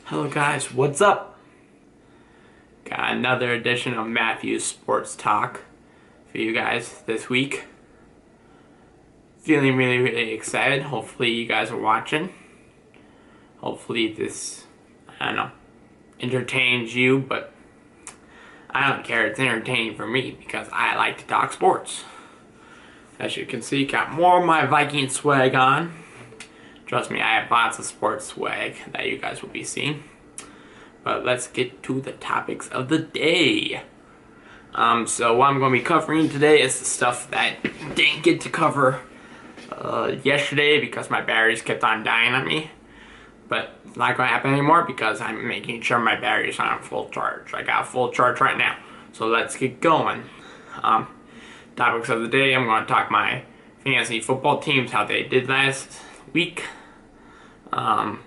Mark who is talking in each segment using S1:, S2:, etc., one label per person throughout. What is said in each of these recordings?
S1: Hello guys, what's up? Got another edition of Matthew's Sports Talk for you guys this week. Feeling really excited. Hopefully you guys are watching. Hopefully this, I don't know, entertains you, but I don't care. It's entertaining for me because I like to talk sports. As you can see, got more of my Viking swag on. Trust me, I have lots of sports swag that you guys will be seeing. But let's get to the topics of the day. So what I'm going to be covering today is the stuff that I didn't get to cover yesterday because my batteries kept on dying on me. But it's not going to happen anymore because I'm making sure my batteries are on full charge. I got full charge right now. So let's get going. Topics of the day, I'm going to talk my fantasy football teams, how they did last week. Going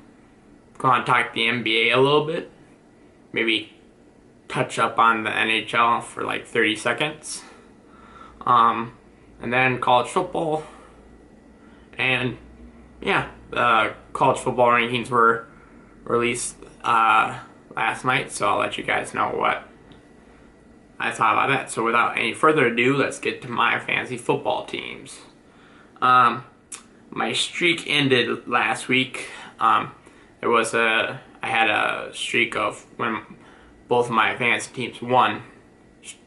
S1: to talk the NBA a little bit. Maybe touch up on the NHL for like 30 seconds. And then college football. And yeah, the college football rankings were released last night, so I'll let you guys know what I thought about that. So without any further ado, let's get to my fantasy football teams. My streak ended last week. I had a streak of when both of my fantasy teams won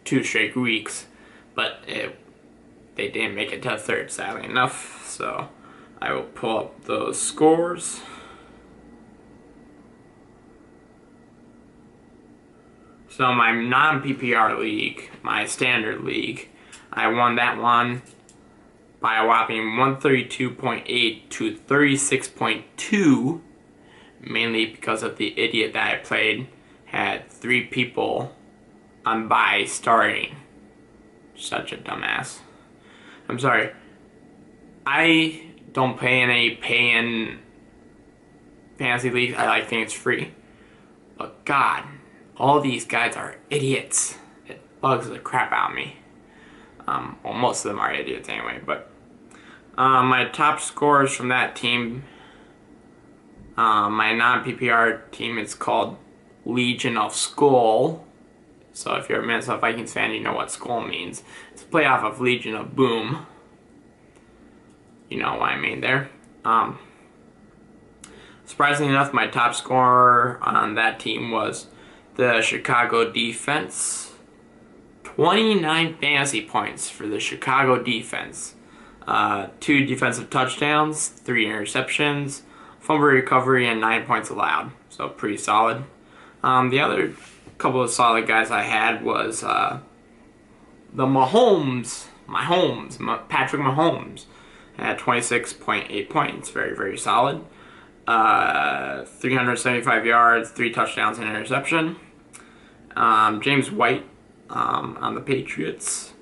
S1: 2 straight weeks, but they didn't make it to the third, sadly enough. So I will pull up those scores. So my non-PPR league, my standard league, I won that one by a whopping 132.8 to 36.2, mainly because of the idiot that I played had 3 people on bye starting. Such a dumbass. I'm sorry. I don't pay in any pay-in fantasy leagues. I think it's free. But God, all these guys are idiots. It bugs the crap out of me. Well, most of them are idiots anyway, but my top scorers from that team, my non-PPR team is called Legion of Skull. So if you're a Minnesota Vikings fan, you know what Skull means. It's a playoff of Legion of Boom. You know what I mean there. Surprisingly enough, my top scorer on that team was the Chicago defense. 29 fantasy points for the Chicago defense. 2 defensive touchdowns, 3 interceptions, fumble recovery, and 9 points allowed. So pretty solid. The other couple of solid guys I had was the Patrick Mahomes had 26.8 points, very solid. 375 yards, 3 touchdowns, and interception. James White on the Patriots,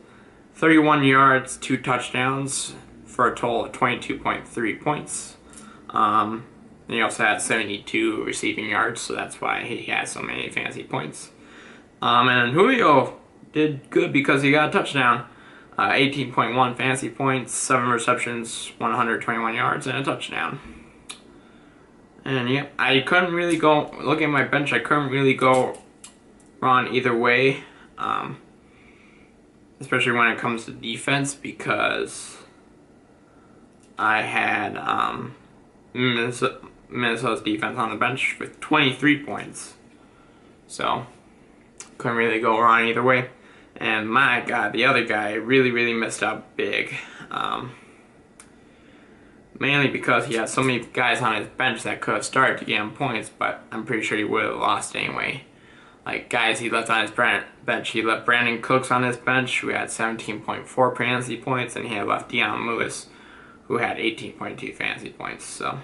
S1: 31 yards, 2 touchdowns for a total of 22.3 points. And he also had 72 receiving yards, so that's why he has so many fantasy points. And Julio did good because he got a touchdown. 18.1 fantasy points, 7 receptions, 121 yards, and a touchdown. And yeah, I couldn't really go, look at my bench, I couldn't really go wrong either way. Especially when it comes to defense, because I had Minnesota's defense on the bench with 23 points. So, couldn't really go wrong either way. And my God, the other guy really messed up big. Mainly because he had so many guys on his bench that could have started to get him points, but I'm pretty sure he would have lost anyway. Like guys he left on his bench. He left Brandon Cooks on his bench, who had 17.4 fantasy points, and he had left Dion Lewis, who had 18.2 fantasy points. So,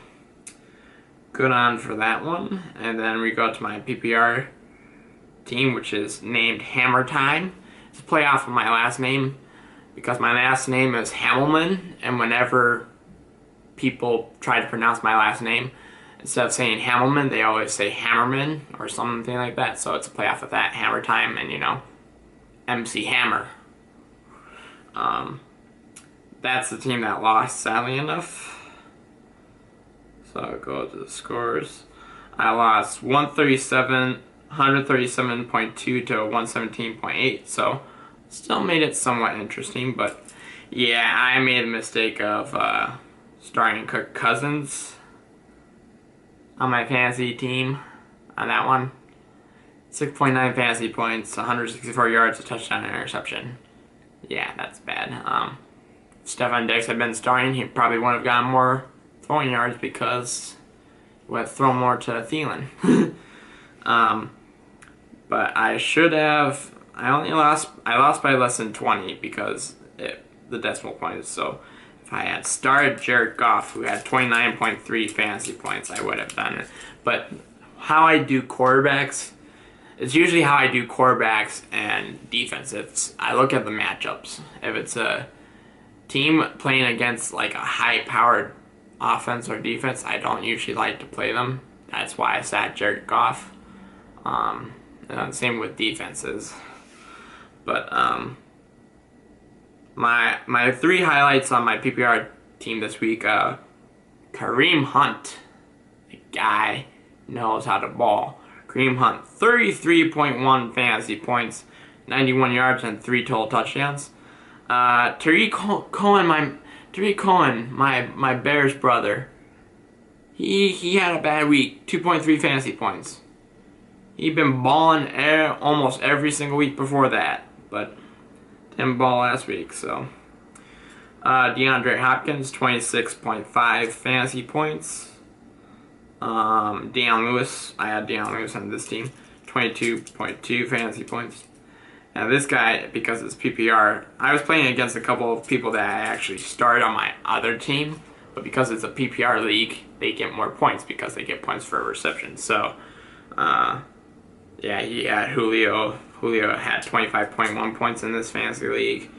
S1: good on for that one. And then we go to my PPR team, which is named Hammer Time. It's a play off of my last name, because my last name is Hamelman, and whenever people try to pronounce my last name, instead of saying Hamelman, they always say Hammerman or something like that. So it's a play off of that, Hammer Time, and you know, MC Hammer. That's the team that lost, sadly enough. So I'll go to the scores. I lost 137.2 to 117.8, so still made it somewhat interesting, but yeah, I made a mistake of starting Kirk Cousins on my fantasy team on that one. 6.9 fantasy points, 164 yards, a touchdown, and interception. Yeah, that's bad. Stefon Diggs had been starting, he probably would have gotten more throwing yards because he would have thrown more to Thielen. But I should have. I lost by less than 20 because the decimal points. So if I had started Jared Goff, who had 29.3 fantasy points, I would have done it. But how I do quarterbacks, it's usually how I do quarterbacks and defense. I look at the matchups. If it's a team playing against like a high-powered offense or defense, I don't usually like to play them. That's why I sat Jared Goff. And same with defenses. But my 3 highlights on my PPR team this week: Kareem Hunt, the guy knows how to ball. Kareem Hunt, 33.1 fantasy points, 91 yards, and 3 total touchdowns. Tariq Cohen, my Bears brother, he had a bad week, 2.3 fantasy points. He'd been balling almost every single week before that, but didn't ball last week, so. DeAndre Hopkins, 26.5 fantasy points. Deion Lewis, I had Deion Lewis on this team, 22.2 fantasy points. Now this guy, because it's PPR, I was playing against a couple of people that I actually started on my other team, but because it's a PPR league, they get more points because they get points for reception. So, yeah, he had Julio. Julio had 25.1 points in this fantasy league.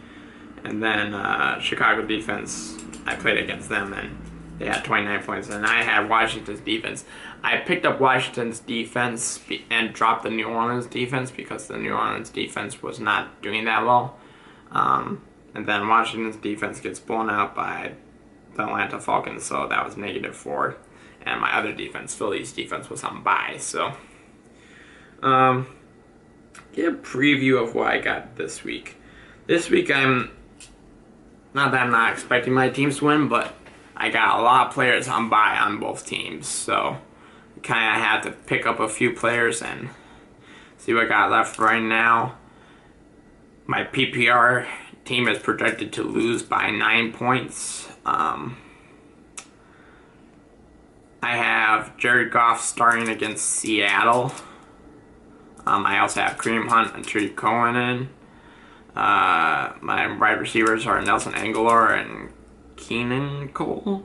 S1: And then Chicago defense, I played against them, and they had 29 points. And I had Washington's defense. I picked up Washington's defense and dropped the New Orleans defense because the New Orleans defense was not doing that well. And then Washington's defense gets blown out by the Atlanta Falcons, so that was -4. And my other defense, Philly's defense, was on bye, so... get a preview of what I got this week. This week not that I'm not expecting my teams to win, but I got a lot of players on bye on both teams, so I kind of have to pick up a few players and see what I got left right now. My PPR team is projected to lose by 9 points. I have Jared Goff starting against Seattle. I also have Kareem Hunt and Tariq Cohen in. My wide receivers are Nelson Aguilar and Keelan Cole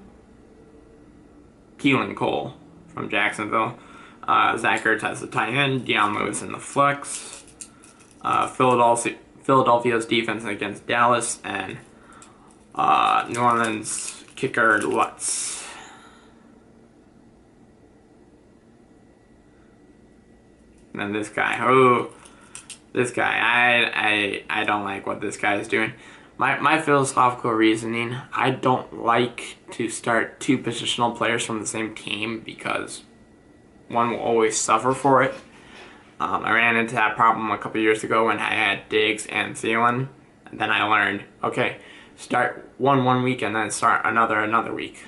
S1: from Jacksonville. Zach Ertz has the tight end. Deion Lewis in the flex. Philadelphia's defense against Dallas, and New Orleans kicker Lutz. And then this guy, I don't like what this guy is doing. My philosophical reasoning, I don't like to start 2 positional players from the same team because one will always suffer for it. I ran into that problem a couple years ago when I had Diggs and Thielen, and then I learned, okay, start one week and then start another week.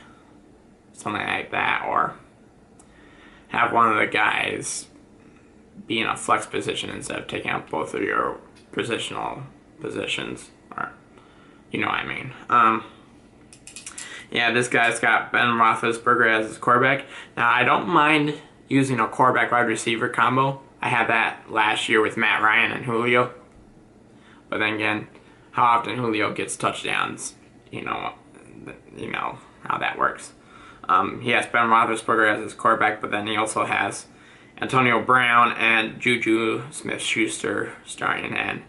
S1: Something like that, or have one of the guys be in a flex position instead of taking out both of your positional positions, or you know what I mean. Yeah, this guy's got Ben Roethlisberger as his quarterback. Now, I don't mind using a quarterback wide receiver combo. I had that last year with Matt Ryan and Julio. But then again, how often Julio gets touchdowns, you know how that works. He has Ben Roethlisberger as his quarterback, but then he also has Antonio Brown and Juju Smith-Schuster starting, and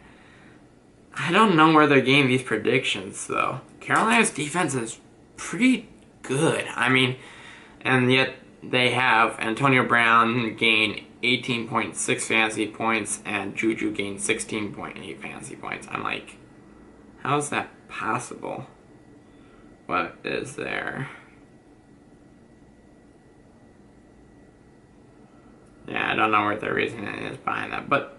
S1: I don't know where they're getting these predictions, though. Carolina's defense is pretty good. I mean, and yet they have Antonio Brown gain 18.6 fantasy points and Juju gain 16.8 fantasy points. I'm like, how is that possible? What is there? Yeah, I don't know what the reasoning is behind that. But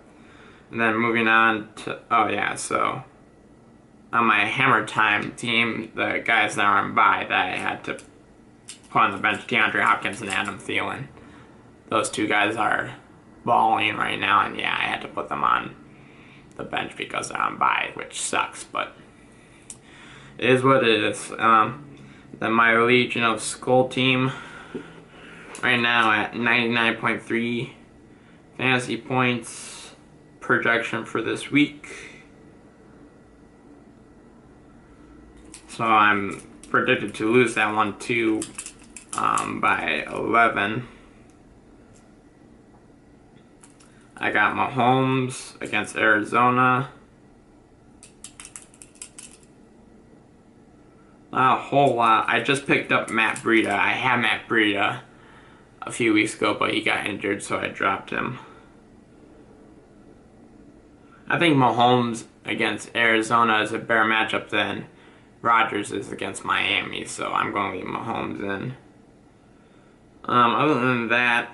S1: then moving on to, oh yeah, so on my Hammer Time team, the guys that are on bye that I had to put on the bench, DeAndre Hopkins and Adam Thielen. Those two guys are balling right now, and yeah, I had to put them on the bench because they're on bye, which sucks, but it is what it is. Then my Legion of Skull team right now at 99.3 fantasy points projection for this week. So I'm predicted to lose that one too by 11. I got Mahomes against Arizona. Not a whole lot. I just picked up Matt Breida. I had Matt Breida a few weeks ago, but he got injured, so I dropped him. I think Mahomes against Arizona is a better matchup than Rodgers is against Miami, so I'm going to leave Mahomes in. Other than that,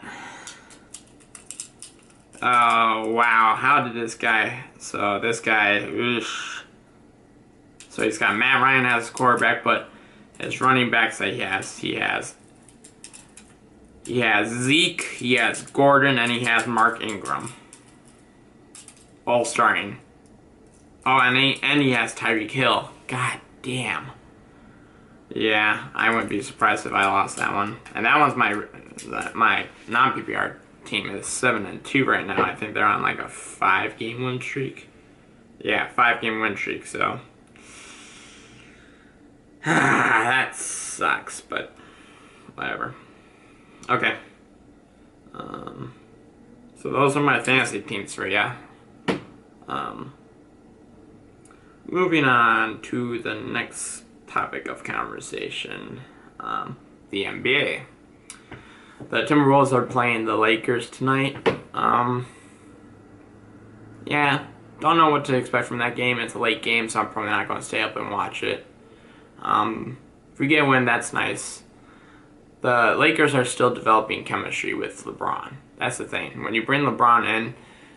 S1: oh wow, how did this guy? So this guy, oosh. So he's got Matt Ryan as his quarterback, but his running backs that he has Zeke, he has Gordon, and he has Mark Ingram, all starting. Oh, and he has Tyreek Hill. God damn. Yeah, I wouldn't be surprised if I lost that one. And that one's my non-PPR team is 7-2 right now. I think they're on like a 5-game win streak. Yeah, 5-game win streak. So that sucks, but whatever. Okay. So those are my fantasy teams for ya. Moving on to the next topic of conversation, the NBA. The Timberwolves are playing the Lakers tonight. Yeah, don't know what to expect from that game. It's a late game, so I'm probably not going to stay up and watch it. If we get a win, that's nice. The Lakers are still developing chemistry with LeBron. That's the thing. When you bring LeBron in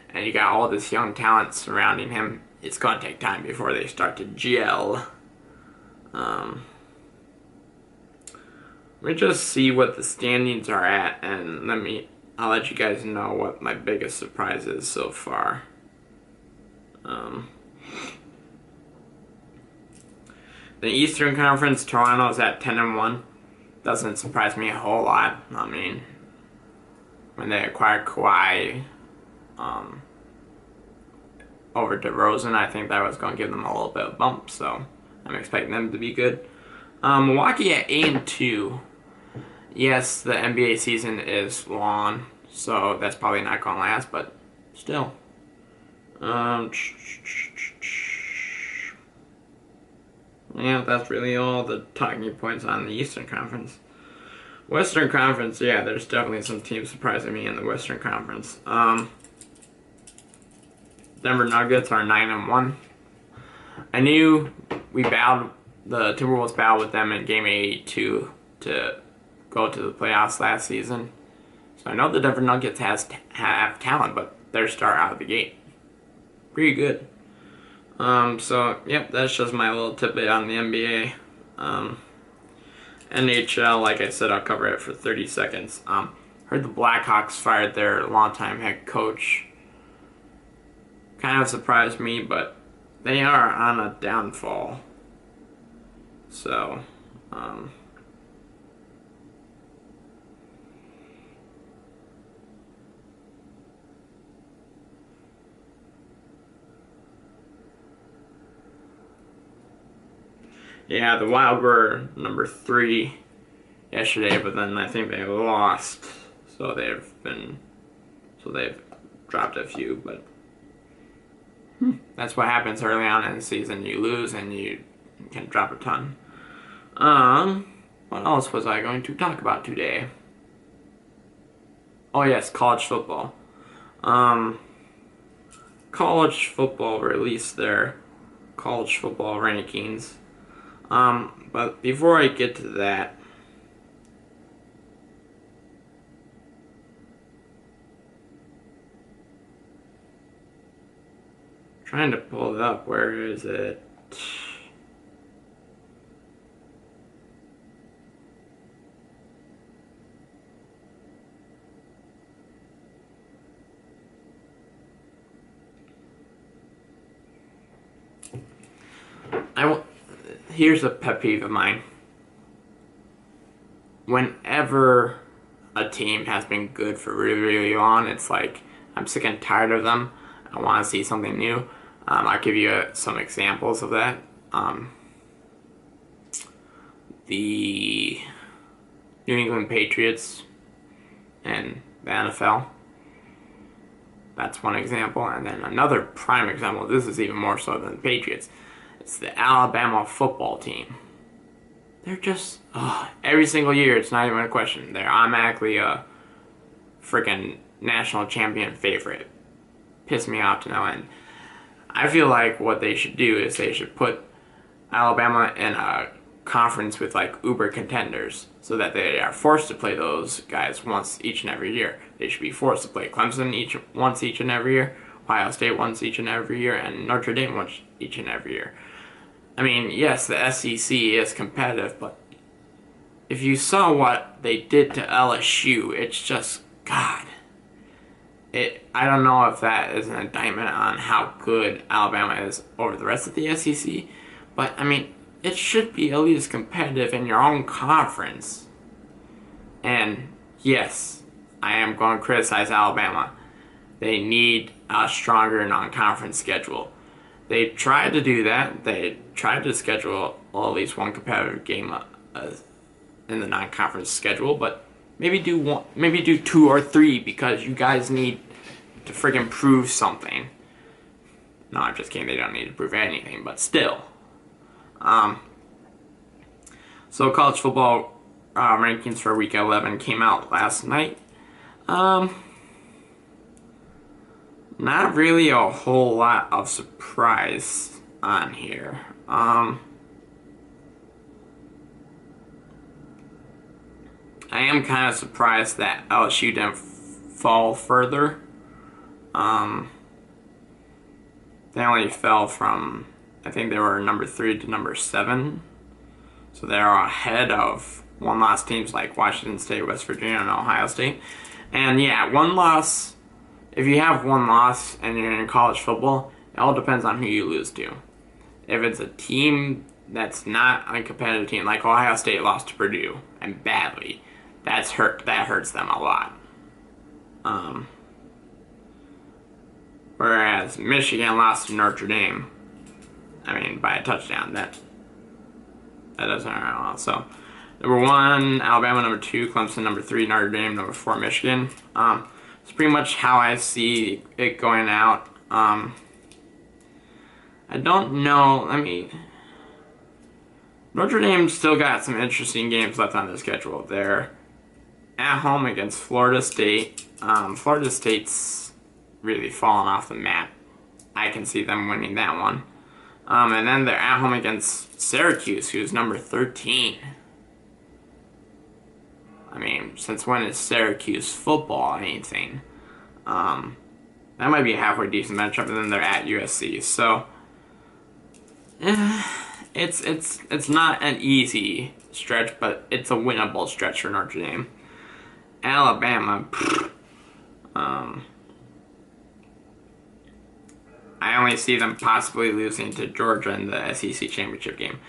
S1: and you got all this young talent surrounding him, it's going to take time before they start to gel. Let me just see what the standings are at, and I'll let you guys know what my biggest surprise is so far. The Eastern Conference, Toronto's at 10-1. Doesn't surprise me a whole lot. I mean, when they acquired Kawhi over DeRozan, I think that was going to give them a little bit of a bump, so I'm expecting them to be good. Milwaukee at 8-2. Yes, the NBA season is long, so that's probably not going to last, but still. Yeah, that's really all the talking points on the Eastern Conference. Western Conference, yeah, there's definitely some teams surprising me in the Western Conference. Denver Nuggets are 9-1. I knew the Timberwolves battled with them in Game 82 to go to the playoffs last season. So I know the Denver Nuggets have talent, but their start out of the gate, pretty good. So, yep, that's just my little tidbit on the NBA. NHL, like I said, I'll cover it for 30 seconds. Heard the Blackhawks fired their longtime head coach. Kind of surprised me, but they are on a downfall. So, yeah, the Wild were number 3 yesterday, but then I think they lost, so they've dropped a few, but that's what happens early on in the season. You lose and you can drop a ton. What else was I going to talk about today? Oh yes, college football. College football released their college football rankings. But before I get to that, Trying to pull it up. Where is it? Here's a pet peeve of mine. Whenever a team has been good for really, really long, it's like I'm sick and tired of them. I want to see something new. I'll give you some examples of that. The New England Patriots and the NFL. That's one example. And then another prime example, this is even more so than the Patriots. It's the Alabama football team. They're just, every single year, it's not even a question. They're automatically a freaking national champion favorite. Piss me off to no end. I feel like what they should do is they should put Alabama in a conference with like uber contenders so that they are forced to play those guys once each and every year. They should be forced to play Clemson once each and every year, Ohio State once each and every year, and Notre Dame once each and every year. I mean, yes, the SEC is competitive, but if you saw what they did to LSU, it's just, God. I don't know if that is an indictment on how good Alabama is over the rest of the SEC, but, I mean, it should be at least competitive in your own conference. And, yes, I am going to criticize Alabama. They need a stronger non-conference schedule. They tried to do that. They tried to schedule at least one competitive game in the non-conference schedule, but maybe do 2 or 3 because you guys need to freaking prove something. No, I'm just kidding. They don't need to prove anything, but still. So college football rankings for Week 11 came out last night. Not really a whole lot of surprise on here. I am kind of surprised that LSU didn't fall further. They only fell from, I think they were number 3 to number 7. So they're ahead of one-loss teams like Washington State, West Virginia, and Ohio State. And yeah, one loss, if you have one loss and you're in college football, it all depends on who you lose to. If it's a team that's not a competitive team, like Ohio State lost to Purdue, and badly, that hurts them a lot. Whereas Michigan lost to Notre Dame, I mean, by a touchdown, that doesn't hurt at all. So, number 1, Alabama. Number 2, Clemson. Number 3, Notre Dame. Number 4, Michigan. It's pretty much how I see it going out. I don't know. Notre Dame still got some interesting games left on the schedule. They're at home against Florida State. Florida State's really fallen off the map. I can see them winning that one. And then they're at home against Syracuse, who's number 13. I mean, since when is Syracuse football anything? That might be a halfway decent matchup, and then they're at USC. So, it's not an easy stretch, but it's a winnable stretch for Notre Dame. Alabama, I only see them possibly losing to Georgia in the SEC championship game.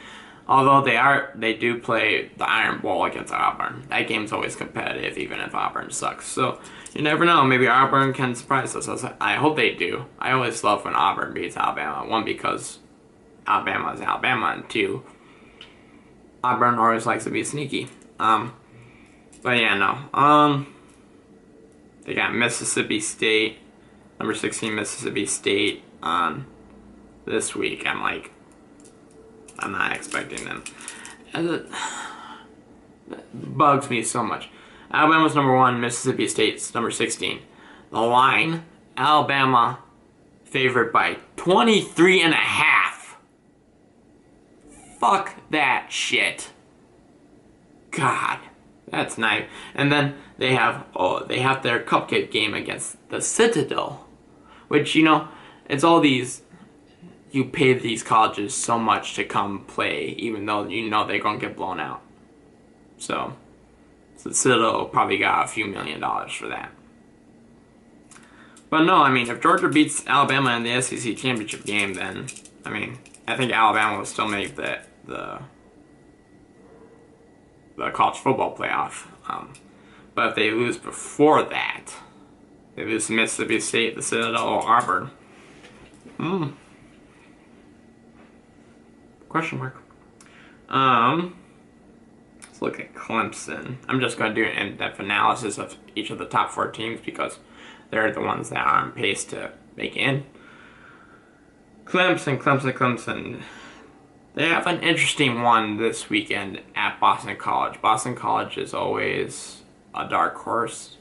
S1: Although they do play the Iron Bowl against Auburn. That game's always competitive, even if Auburn sucks. So you never know. Maybe Auburn can surprise us. I hope they do. I always love when Auburn beats Alabama. 1, because Alabama is Alabama, and 2, Auburn always likes to be sneaky. But yeah, no. They got Mississippi State, number 16 Mississippi State on this week. I'm not expecting them. It bugs me so much. Alabama's number 1, Mississippi State's number 16. The line, Alabama favored by 23.5. Fuck that shit. God, that's nice. And then they have their cupcake game against the Citadel, which, it's all these you pay these colleges so much to come play, even though you know they're gonna get blown out. So Citadel probably got a few $1,000,000 for that. But no, I mean, if Georgia beats Alabama in the SEC championship game, then I mean, I think Alabama will still make the college football playoff. But if they lose before that, they lose to Mississippi State, the Citadel, or Auburn. Question mark. Let's look at Clemson. I'm just going to do an in-depth analysis of each of the top 4 teams because they're the ones that are on pace to make in. Clemson. They have an interesting one this weekend at Boston College. Boston College is always a dark horse.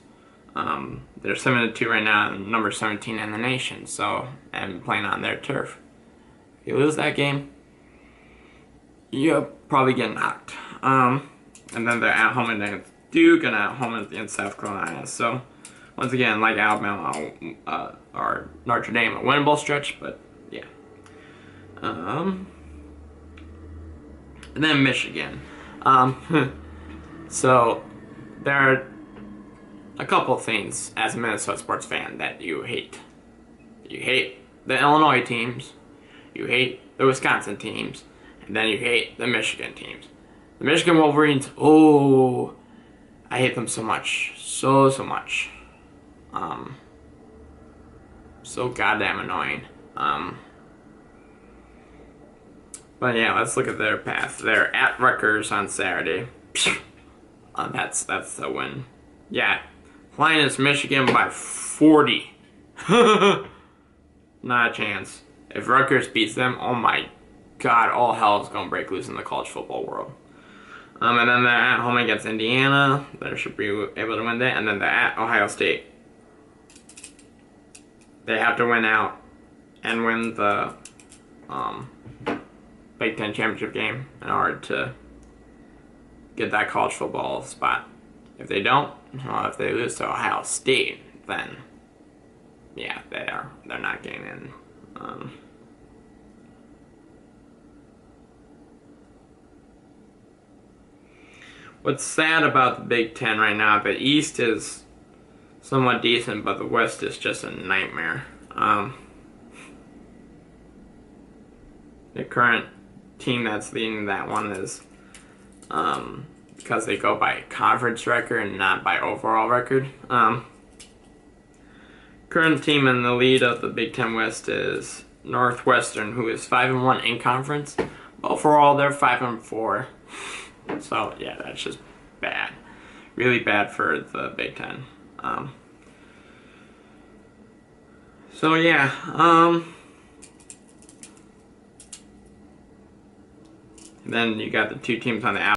S1: They're 7-2 right now, number 17 in the nation. So, and playing on their turf. If you lose that game, you'll probably get knocked. And then they're at home against Duke and at home against South Carolina. So, once again, like Alabama or Notre Dame, a winnable stretch, but yeah. And then Michigan. So, there are a couple things as a Minnesota sports fan that you hate. You hate the Illinois teams, you hate the Wisconsin teams, and then you hate the Michigan teams. The Michigan Wolverines, oh, I hate them so much. So much. So goddamn annoying. But yeah, let's look at their path. They're at Rutgers on Saturday. That's the win. Yeah, playing is Michigan by 40. Not a chance. If Rutgers beats them, oh my god, all hell is gonna break loose in the college football world. And then they're at home against Indiana. They should be able to win that. And then they're at Ohio State. They have to win out and win the Big Ten championship game in order to get that college football spot. If they don't, or if they lose to Ohio State, then yeah, they're not getting in. What's sad about the Big Ten right now, the East is somewhat decent, but the West is just a nightmare. The current team that's leading that one is, because they go by conference record and not by overall record. Current team in the lead of the Big Ten West is Northwestern, who is 5-1 in conference. Overall, they're 5-4. So yeah, that's just bad, really bad for the Big Ten. So yeah, then you got the 2 teams on the